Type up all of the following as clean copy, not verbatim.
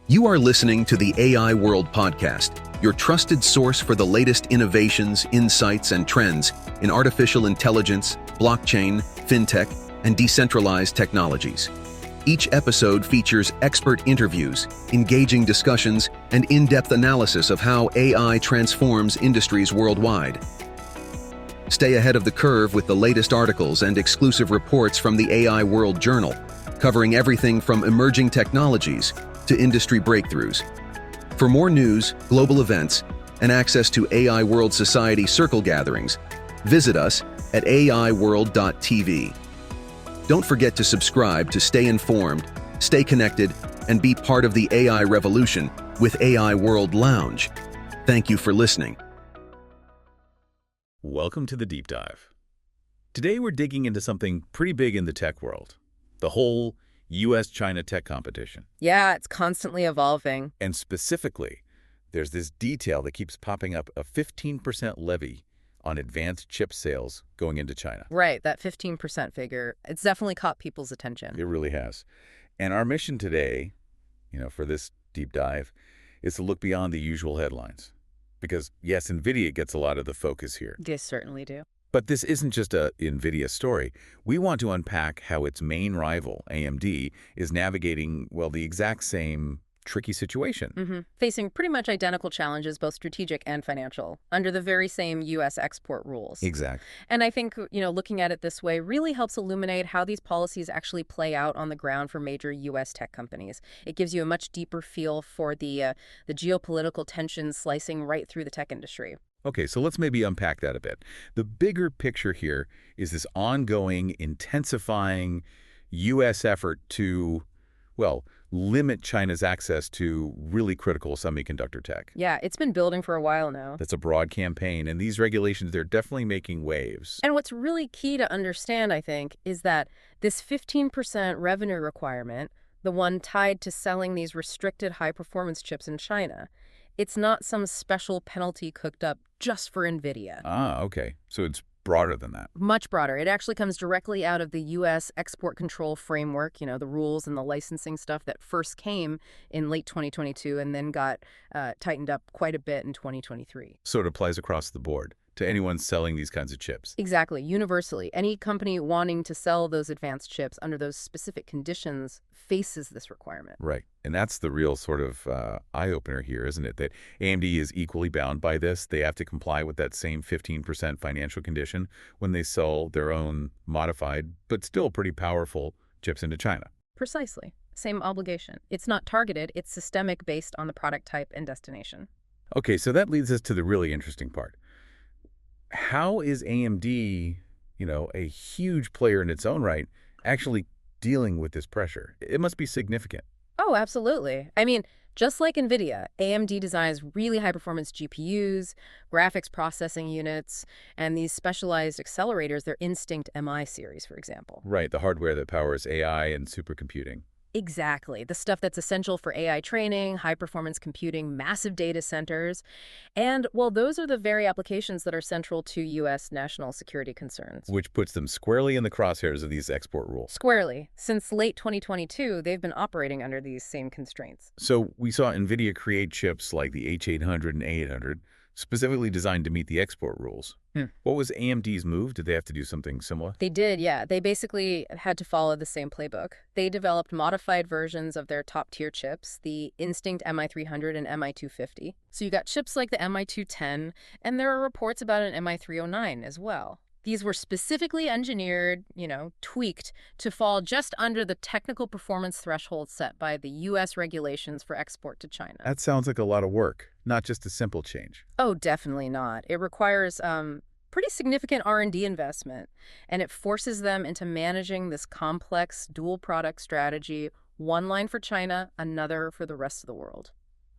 You are listening to the AI World Podcast, your trusted source for the latest innovations, insights, and trends in artificial intelligence, blockchain, fintech, and decentralized technologies. Each episode features expert interviews, engaging discussions, and in-depth analysis of how AI transforms industries worldwide. Stay ahead of the curve with the latest articles and exclusive reports from the AI World Journal, covering everything from emerging technologies to industry breakthroughs. For more news, global events, and access to AI World Society circle gatherings, visit us at aiworld.tv. Don't forget to subscribe to stay informed, stay connected, and be part of the AI revolution with AI World Lounge. Thank you for listening. Welcome to the Deep Dive. Today we're digging into something pretty big in the tech world, the whole US-China tech competition. Yeah, it's constantly evolving. And specifically, there's this detail that keeps popping up, a 15% levy on advanced chip sales going into China. Right, that 15% figure. It's definitely caught people's attention. It really has. And our mission today, for this deep dive, is to look beyond the usual headlines. Because, yes, Nvidia gets a lot of the focus here. They certainly do. But this isn't just a Nvidia story. We want to unpack how its main rival, AMD, is navigating, well, the exact same tricky situation. Facing pretty much identical challenges, both strategic and financial, under the very same U.S. export rules. Exactly. And I think, looking at it this way really helps illuminate how these policies actually play out on the ground for major U.S. tech companies. It gives you a much deeper feel for the geopolitical tensions slicing right through the tech industry. Okay, so let's maybe unpack that a bit. The bigger picture here is this ongoing, intensifying U.S. effort to, well, limit China's access to really critical semiconductor tech. Yeah, it's been building for a while now. That's a broad campaign, and these regulations, they're definitely making waves. And what's really key to understand, I think, is that this 15% revenue requirement, the one tied to selling these restricted high-performance chips in China, it's not some special penalty cooked up just for Nvidia. Ah, okay. So it's broader than that. Much broader. It actually comes directly out of the U.S. export control framework, the rules and the licensing stuff that first came in late 2022 and then got tightened up quite a bit in 2023. So it applies across the board to anyone selling these kinds of chips. Exactly. Universally. Any company wanting to sell those advanced chips under those specific conditions faces this requirement. Right. And that's the real sort of eye-opener here, isn't it? That AMD is equally bound by this. They have to comply with that same 15% financial condition when they sell their own modified, but still pretty powerful chips into China. Precisely. Same obligation. It's not targeted. It's systemic based on the product type and destination. Okay, so that leads us to the really interesting part. How is AMD, a huge player in its own right, actually dealing with this pressure? It must be significant. Oh, absolutely. I mean, just like Nvidia, AMD designs really high-performance GPUs, graphics processing units, and these specialized accelerators, their Instinct MI series, for example. Right, the hardware that powers AI and supercomputing. Exactly. The stuff that's essential for AI training, high-performance computing, massive data centers. And, well, those are the very applications that are central to U.S. national security concerns. Which puts them squarely in the crosshairs of these export rules. Squarely. Since late 2022, they've been operating under these same constraints. So we saw Nvidia create chips like the H800 and A800, specifically designed to meet the export rules. What was AMD's move? Did they have to do something similar? They did, yeah. They basically had to follow the same playbook. They developed modified versions of their top-tier chips, the Instinct MI300 and MI250. So you got chips like the MI210, and there are reports about an MI309 as well. These were specifically engineered, tweaked to fall just under the technical performance threshold set by the U.S. regulations for export to China. That sounds like a lot of work, not just a simple change. Oh, definitely not. It requires pretty significant R&D investment, and it forces them into managing this complex dual product strategy, one line for China, another for the rest of the world.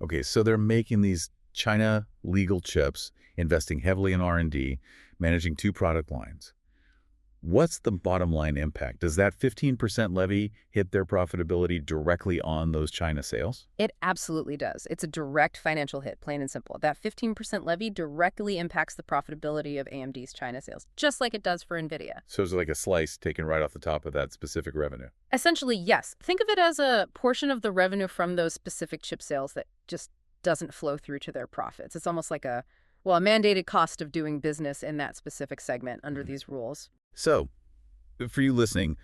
Okay, so they're making these China legal chips, investing heavily in R&D, managing two product lines. What's the bottom line impact? Does that 15% levy hit their profitability directly on those China sales? It absolutely does. It's a direct financial hit, plain and simple. That 15% levy directly impacts the profitability of AMD's China sales, just like it does for Nvidia. So it's like a slice taken right off the top of that specific revenue. Essentially, yes. Think of it as a portion of the revenue from those specific chip sales that just doesn't flow through to their profits. It's almost like a mandated cost of doing business in that specific segment under these rules. So, for you listening,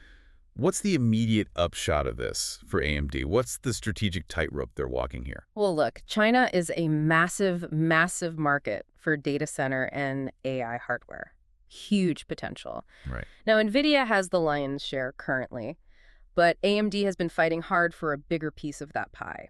what's the immediate upshot of this for AMD? What's the strategic tightrope they're walking here? Well, look, China is a massive, massive market for data center and AI hardware. Huge potential. Right. Now, Nvidia has the lion's share currently, but AMD has been fighting hard for a bigger piece of that pie.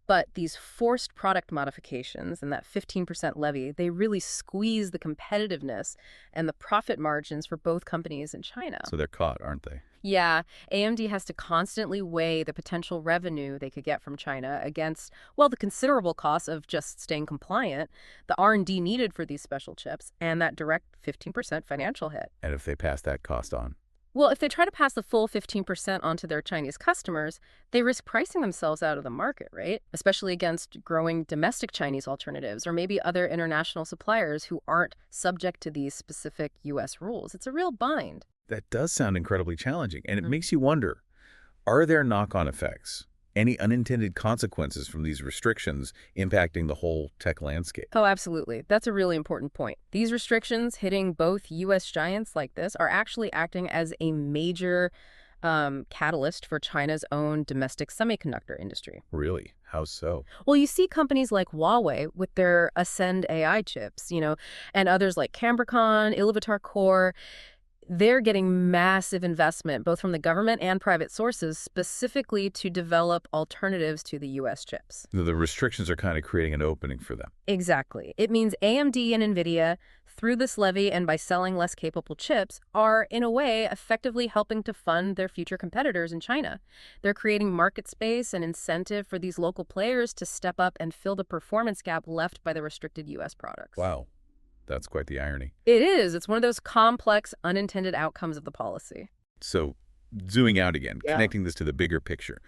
But these forced product modifications and that 15% levy, they really squeeze the competitiveness and the profit margins for both companies in China. So they're caught, aren't they? Yeah, AMD has to constantly weigh the potential revenue they could get from China against, well, the considerable costs of just staying compliant, the R&D needed for these special chips, and that direct 15% financial hit. And if they pass that cost on? Well, if they try to pass the full 15% onto their Chinese customers, they risk pricing themselves out of the market, right? Especially against growing domestic Chinese alternatives or maybe other international suppliers who aren't subject to these specific U.S. rules. It's a real bind. That does sound incredibly challenging, and it makes you wonder, are there knock-on effects? Any unintended consequences from these restrictions impacting the whole tech landscape? Oh, absolutely. That's a really important point. These restrictions hitting both U.S. giants like this are actually acting as a major catalyst for China's own domestic semiconductor industry. Really? How so? Well, you see companies like Huawei with their Ascend AI chips, and others like Cambricon, Illivitar Core. They're getting massive investment, both from the government and private sources, specifically to develop alternatives to the U.S. chips. The restrictions are kind of creating an opening for them. Exactly. It means AMD and Nvidia, through this levy and by selling less capable chips, are, in a way, effectively helping to fund their future competitors in China. They're creating market space and incentive for these local players to step up and fill the performance gap left by the restricted U.S. products. Wow. That's quite the irony. It is. It's one of those complex, unintended outcomes of the policy. So, zooming out again, connecting this to the bigger picture.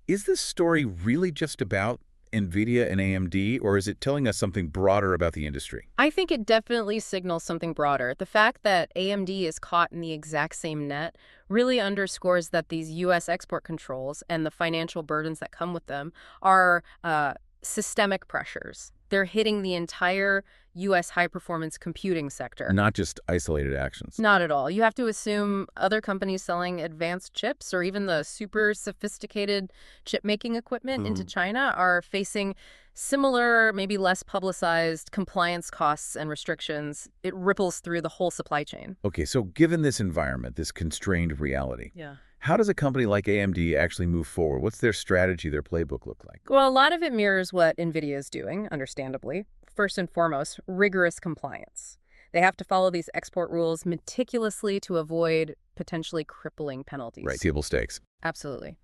Is this story really just about Nvidia and AMD, or is it telling us something broader about the industry? I think it definitely signals something broader. The fact that AMD is caught in the exact same net really underscores that these U.S. export controls and the financial burdens that come with them are systemic pressures. They're hitting the entire U.S. high-performance computing sector. Not just isolated actions. Not at all. You have to assume other companies selling advanced chips or even the super sophisticated chip-making equipment into China are facing similar, maybe less publicized compliance costs and restrictions. It ripples through the whole supply chain. Okay, so given this environment, this constrained reality, Yeah. how does a company like AMD actually move forward? What's their strategy, their playbook look like? Well, a lot of it mirrors what Nvidia is doing, understandably. First and foremost, rigorous compliance. They have to follow these export rules meticulously to avoid potentially crippling penalties. Right, table stakes. Absolutely.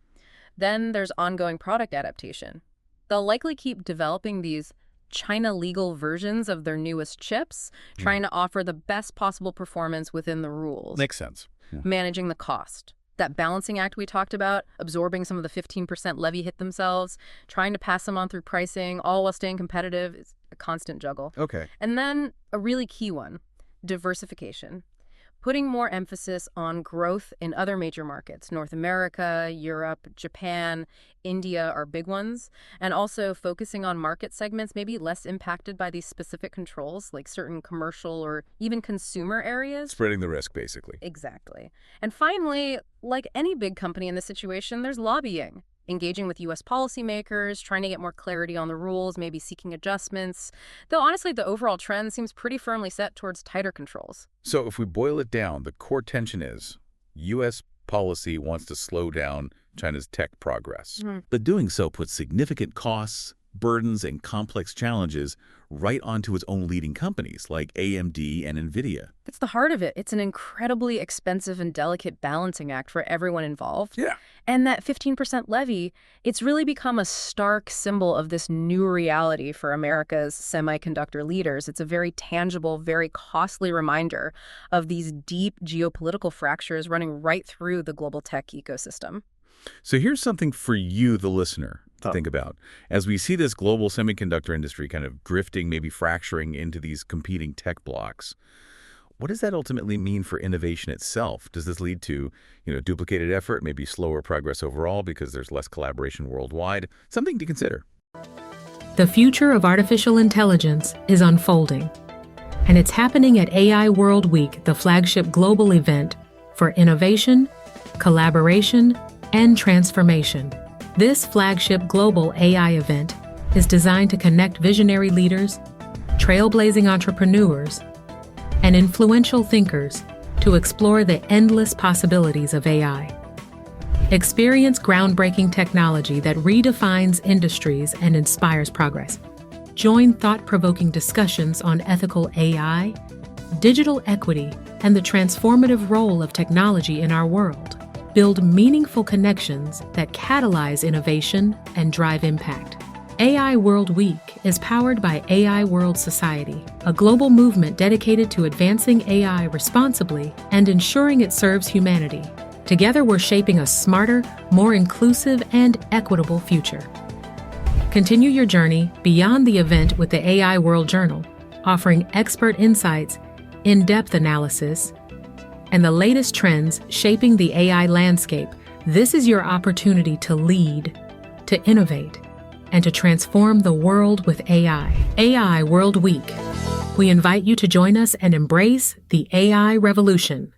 Then there's ongoing product adaptation. They'll likely keep developing these China legal versions of their newest chips, trying to offer the best possible performance within the rules. Makes sense. Yeah. Managing the cost. That balancing act we talked about, absorbing some of the 15% levy hit themselves, trying to pass them on through pricing, all while staying competitive, is a constant juggle. Okay. And then a really key one, diversification. Putting more emphasis on growth in other major markets, North America, Europe, Japan, India are big ones, and also focusing on market segments maybe less impacted by these specific controls, like certain commercial or even consumer areas. Spreading the risk, basically. Exactly. And finally, like any big company in this situation, there's lobbying. Engaging with U.S. policymakers, trying to get more clarity on the rules, maybe seeking adjustments. Though honestly, the overall trend seems pretty firmly set towards tighter controls. So if we boil it down, the core tension is U.S. policy wants to slow down China's tech progress. But doing so puts significant costs burdens, and complex challenges right onto its own leading companies like AMD and Nvidia. That's the heart of it. It's an incredibly expensive and delicate balancing act for everyone involved. Yeah. And that 15% levy, it's really become a stark symbol of this new reality for America's semiconductor leaders. It's a very tangible, very costly reminder of these deep geopolitical fractures running right through the global tech ecosystem. So here's something for you, the listener, to think about. As we see this global semiconductor industry kind of drifting, maybe fracturing into these competing tech blocks, what does that ultimately mean for innovation itself? Does this lead to, duplicated effort, maybe slower progress overall because there's less collaboration worldwide? Something to consider. The future of artificial intelligence is unfolding, and it's happening at AI World Week, the flagship global event for innovation, collaboration, and transformation. This flagship global AI event is designed to connect visionary leaders, trailblazing entrepreneurs, and influential thinkers to explore the endless possibilities of AI. Experience groundbreaking technology that redefines industries and inspires progress. Join thought-provoking discussions on ethical AI, digital equity, and the transformative role of technology in our world. Build meaningful connections that catalyze innovation and drive impact. AI World Week is powered by AI World Society, a global movement dedicated to advancing AI responsibly and ensuring it serves humanity. Together, we're shaping a smarter, more inclusive, and equitable future. Continue your journey beyond the event with the AI World Journal, offering expert insights, in-depth analysis, and the latest trends shaping the AI landscape. This is your opportunity to lead, to innovate, and to transform the world with AI. AI World Week. We invite you to join us and embrace the AI revolution.